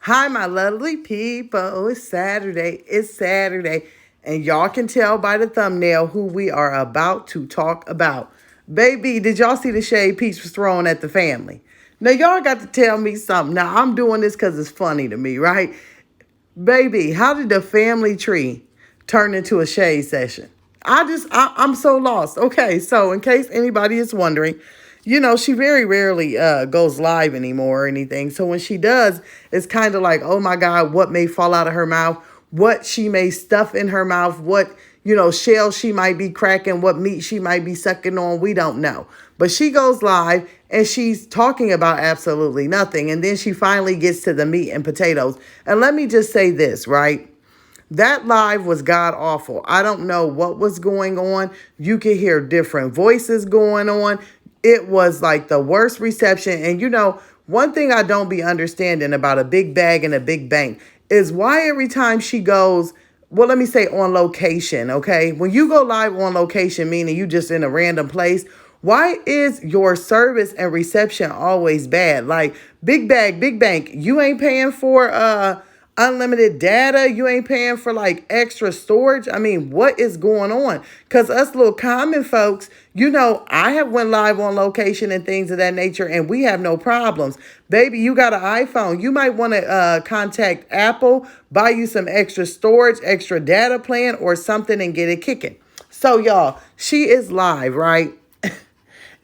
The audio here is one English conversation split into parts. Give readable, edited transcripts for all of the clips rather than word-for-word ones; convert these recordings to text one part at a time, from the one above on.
Hi, my lovely people. It's Saturday. It's Saturday. And y'all can tell by the thumbnail who we are about to talk about. Baby, did y'all see the shade Peach was throwing at the family? Now, y'all got to tell me something. Now, I'm doing this because it's funny to me, right? Baby, how did the family tree turn into a shade session? I'm so lost. Okay, so in case anybody is wondering, she very rarely goes live anymore or anything. So when she does, it's kind of like, oh my God, what may fall out of her mouth, what she may stuff in her mouth, what, shell she might be cracking, what meat she might be sucking on. We don't know. But she goes live and she's talking about absolutely nothing. And then she finally gets to the meat and potatoes. And let me just say this, right? That live was god awful. I don't know what was going on. You could hear different voices going on. It was like the worst reception. And one thing I don't be understanding about a big bag and a big bank is why every time she goes, well, let me say on location, okay? When you go live on location, meaning you just in a random place, why is your service and reception always bad? Like big bag, big bank, you ain't paying for unlimited data. You ain't paying for like extra storage. I mean, what is going on? Because us little common folks, I have went live on location and things of that nature, and we have no problems. Baby, you got an iPhone. You might want to contact Apple, buy you some extra storage, extra data plan or something and get it kicking. So y'all, she is live, right?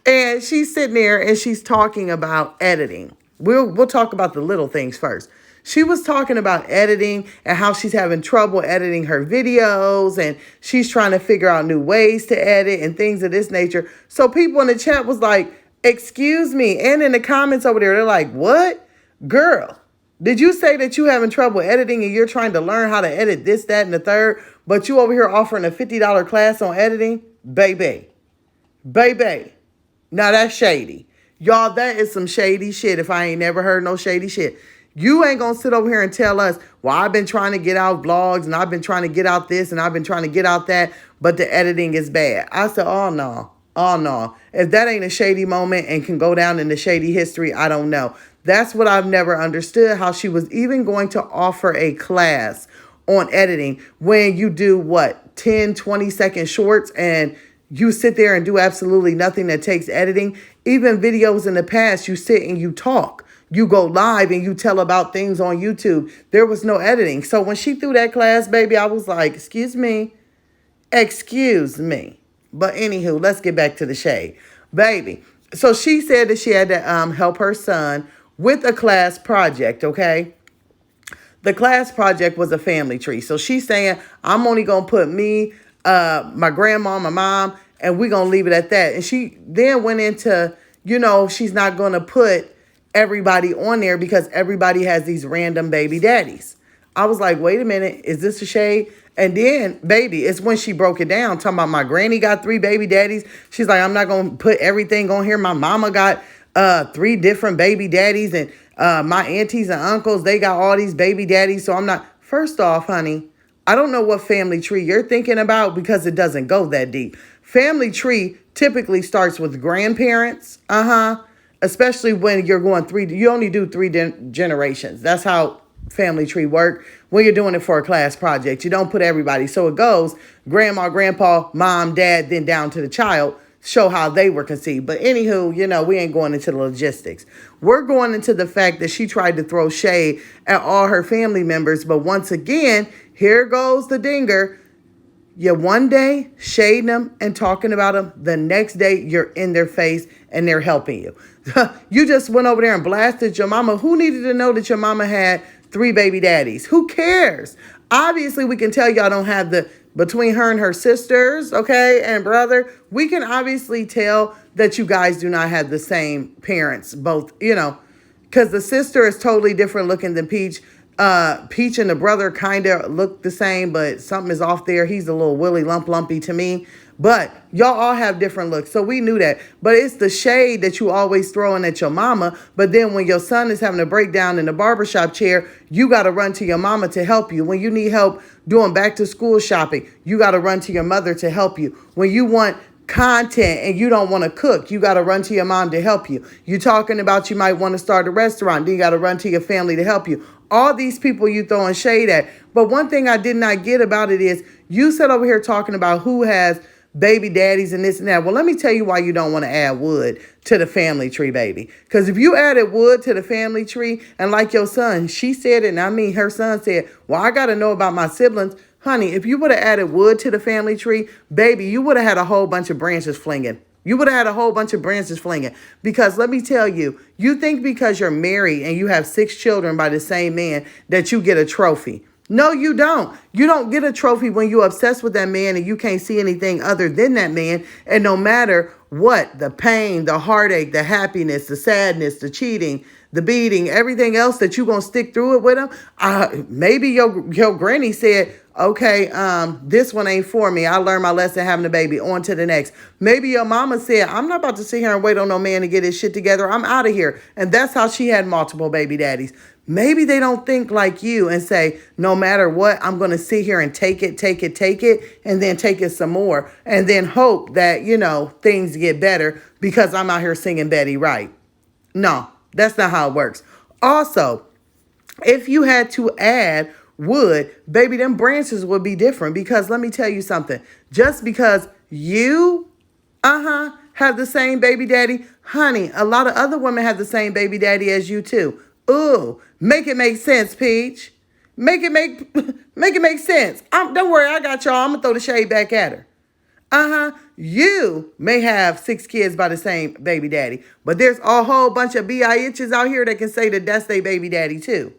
And she's sitting there and she's talking about editing. We'll talk about the little things first. She was talking about editing and how she's having trouble editing her videos and she's trying to figure out new ways to edit and things of this nature. So people in the chat was like, excuse me. And in the comments over there, they're like, what? Girl, did you say that you having trouble editing and you're trying to learn how to edit this, that, and the third, but you over here offering a $50 class on editing? Baby. Now that's shady. Y'all, that is some shady shit if I ain't never heard no shady shit. You ain't gonna sit over here and tell us, well, I've been trying to get out vlogs and I've been trying to get out this and I've been trying to get out that, but the editing is bad. I said, oh no. Oh no. If that ain't a shady moment and can go down in the shady history, I don't know. That's what I've never understood, how she was even going to offer a class on editing when you do what, 10, 20-second shorts and you sit there and do absolutely nothing that takes editing. Even videos in the past, you sit and you talk. You go live and you tell about things on YouTube. There was no editing. So when she threw that class, baby, I was like, excuse me. But anywho, let's get back to the shade. Baby, so she said that she had to help her son with a class project, okay? The class project was a family tree. So she's saying, I'm only going to put me, my grandma, my mom, and we're going to leave it at that. And she then went into, she's not going to put everybody on there because everybody has these random baby daddies. I was like, wait a minute, is this a shade? And then, baby, it's when she broke it down, talking about my granny got 3 baby daddies. She's like, I'm not going to put everything on here. My mama got 3 different baby daddies, and my aunties and uncles, they got all these baby daddies. So I'm not, first off, honey, I don't know what family tree you're thinking about because it doesn't go that deep. Family tree typically starts with grandparents, especially when you're going you only do 3 generations. That's how family tree work when you're doing it for a class project. You don't put everybody. So it goes grandma, grandpa, mom, dad, then down to the child, show how they were conceived. But anywho, we ain't going into the logistics. We're going into the fact that she tried to throw shade at all her family members. But once again, here goes the dinger. You one day shading them and talking about them. The next day you're in their face and they're helping you. You just went over there and blasted your mama. Who needed to know that your mama had 3 baby daddies? Who cares? Obviously, we can tell y'all don't have between her and her sisters, okay, and brother, we can obviously tell that you guys do not have the same parents, both, because the sister is totally different looking than Peach. Peach and the brother kind of look the same, but something is off there. He's a little willy lumpy to me. But y'all all have different looks, so we knew that. But it's the shade that you always throwing at your mama. But then when your son is having a breakdown in the barbershop chair, you got to run to your mama to help you. When you need help doing back to school shopping, you got to run to your mother to help you. When you want content and you don't want to cook, you got to run to your mom to help you. You talking about you might want to start a restaurant, then you got to run to your family to help you. All these people you throwing shade at. But one thing I did not get about it is you sit over here talking about who has baby daddies and this and that. Well, let me tell you why you don't want to add wood to the family tree, baby. Because if you added wood to the family tree, and like your son, she said it, and I mean her son said, well, I got to know about my siblings. Honey, if you would have added wood to the family tree, baby, you would have had a whole bunch of branches flinging. You would have had a whole bunch of branches flinging. Because let me tell you, you think because you're married and you have 6 children by the same man that you get a trophy. No, you don't. You don't get a trophy when you're obsessed with that man and you can't see anything other than that man. And no matter what, the pain, the heartache, the happiness, the sadness, the cheating, the beating, everything else that you're going to stick through it with him. Maybe your granny said, okay, this one ain't for me. I learned my lesson having a baby. On to the next. Maybe your mama said, I'm not about to sit here and wait on no man to get his shit together. I'm out of here. And that's how she had multiple baby daddies. Maybe they don't think like you and say, no matter what, I'm going to sit here and take it, and then take it some more. And then hope that, things get better because I'm out here singing Betty Wright. No, that's not how it works. Also, if you had to add wood, baby, them branches would be different. Because let me tell you something. Just because you, have the same baby daddy, honey, a lot of other women have the same baby daddy as you too. Ooh, make it make sense, Peach. Make it make sense. Don't worry, I got y'all. I'm gonna throw the shade back at her. You may have 6 kids by the same baby daddy, but there's a whole bunch of bitches out here that can say that that's their baby daddy too.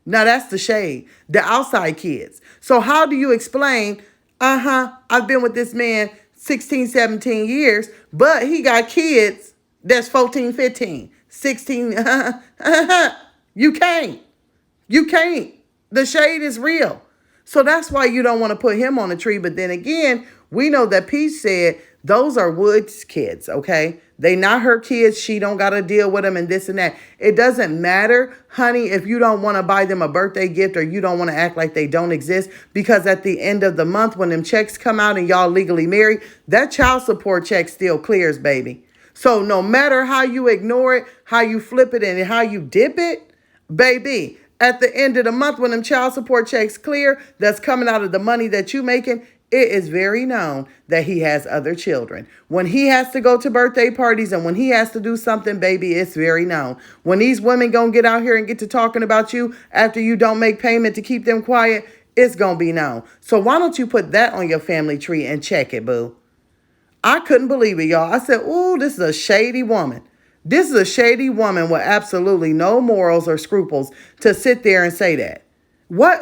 Now that's the shade, the outside kids. So how do you explain, I've been with this man 16, 17 years, but he got kids that's 14, 15, 16. You can't. The shade is real. So that's why you don't want to put him on a tree. But then again, we know that Peach said those are Wood's kids, okay? They not her kids. She don't got to deal with them and this and that. It doesn't matter, honey, if you don't want to buy them a birthday gift or you don't want to act like they don't exist. Because at the end of the month, when them checks come out and y'all legally married, that child support check still clears, baby. So no matter how you ignore it, how you flip it, and how you dip it, baby, at the end of the month when them child support checks clear, that's coming out of the money that you making, it is very known that he has other children. When he has to go to birthday parties and when he has to do something, baby, it's very known. When these women gonna get out here and get to talking about you after you don't make payment to keep them quiet, it's gonna be known. So why don't you put that on your family tree and check it, boo? I couldn't believe it, y'all. I said, ooh, this is a shady woman. This is a shady woman with absolutely no morals or scruples to sit there and say that. Why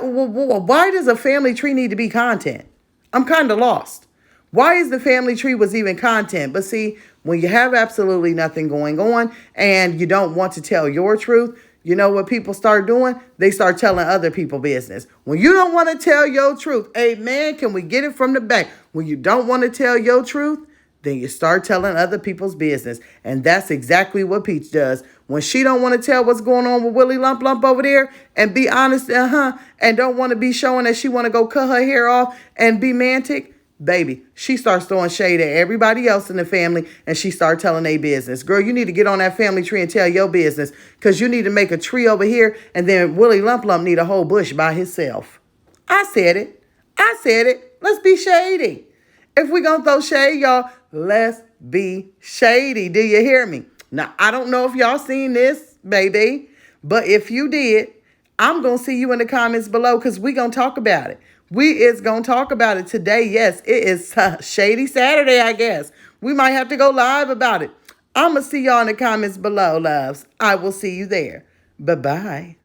does a family tree need to be content? I'm kind of lost. Why is the family tree was even content? But see, when you have absolutely nothing going on and you don't want to tell your truth, you know what people start doing? They start telling other people business. When you don't want to tell your truth, amen, can we get it from the back? When you don't want to tell your truth, then you start telling other people's business. And that's exactly what Peach does. When she don't want to tell what's going on with Willie Lump Lump over there and be honest, and don't want to be showing that she want to go cut her hair off and be mantic, baby, she starts throwing shade at everybody else in the family and she start telling their business. Girl, you need to get on that family tree and tell your business because you need to make a tree over here and then Willie Lump Lump need a whole bush by himself. I said it. Let's be shady. If we gonna throw shade, y'all, let's be shady. Do you hear me? Now, I don't know if y'all seen this, baby, but if you did, I'm going to see you in the comments below because we going to talk about it. We is going to talk about it today. Yes, it is Shady Saturday, I guess. We might have to go live about it. I'm going to see y'all in the comments below, loves. I will see you there. Bye-bye.